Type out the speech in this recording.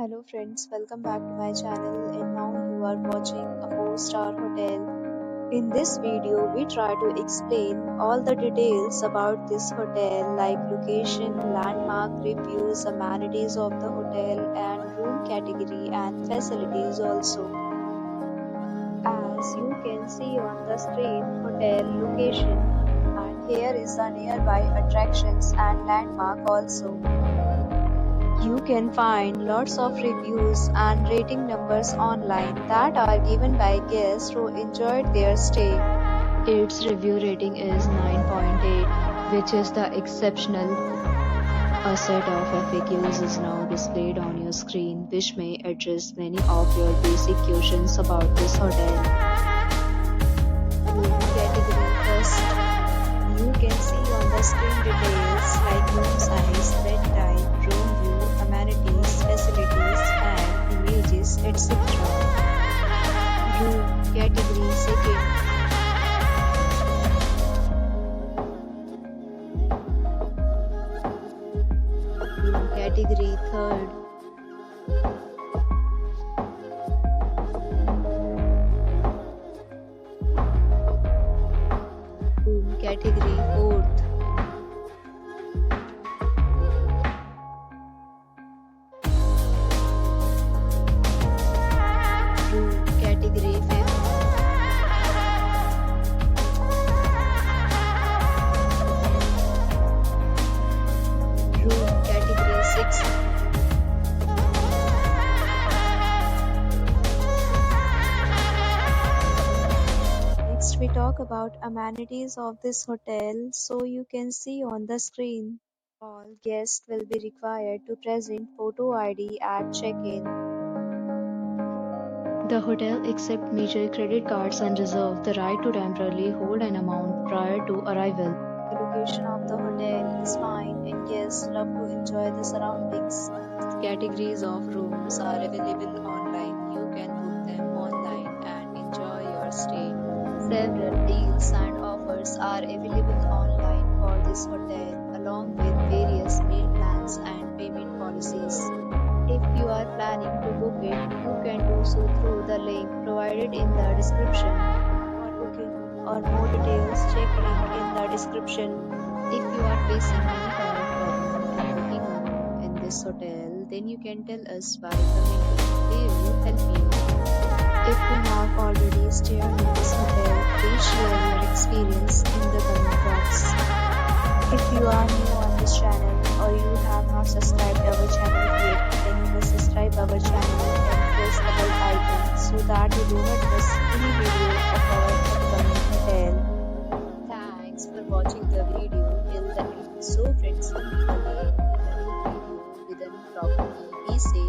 Hello friends, welcome back to my channel and now you are watching a 4-star hotel. In this video, we try to explain all the details about this hotel like location, landmark, reviews, amenities of the hotel and room category and facilities also. As you can see on the screen, hotel location, and here is the nearby attractions and landmark also. You can find lots of reviews and rating numbers online that are given by guests who enjoyed their stay. Its review rating is 9.8, which is the exceptional. A set of FAQs is now displayed on your screen, which may address many of your basic questions about this hotel. Room category first. You can see on the screen details like room size, bed type, room view, amenities, facilities, and images, etc. Room category second. Room category third. Room category fourth. Room category fifth. Room category sixth. Next, we talk about amenities of this hotel. So you can see on the screen, all guests will be required to present photo ID at check-in. The hotel accepts major credit cards and reserves the right to temporarily hold an amount prior to arrival. The location of the hotel is fine and guests love to enjoy the surroundings. Categories of rooms are available online. You can book them online and enjoy your stay. Several deals and offers are available online for this hotel, along with various meal plans and payment policies. If you are planning to book it, you can do so through the link provided in the description. For booking or more details, check link in the description. If you are facing any kind of problem in booking a room in this hotel, then you can tell us by commenting. We will help you. If you have already stayed in this hotel, please share your experience in the comment box. If you are new on this channel or you have not subscribed our channel yet, then you must subscribe our channel and press the bell icon so that you do not miss any video of our upcoming hotel. Thanks for watching the video till the end. So friends, we'll meet again in a new video with a new property. Be safe.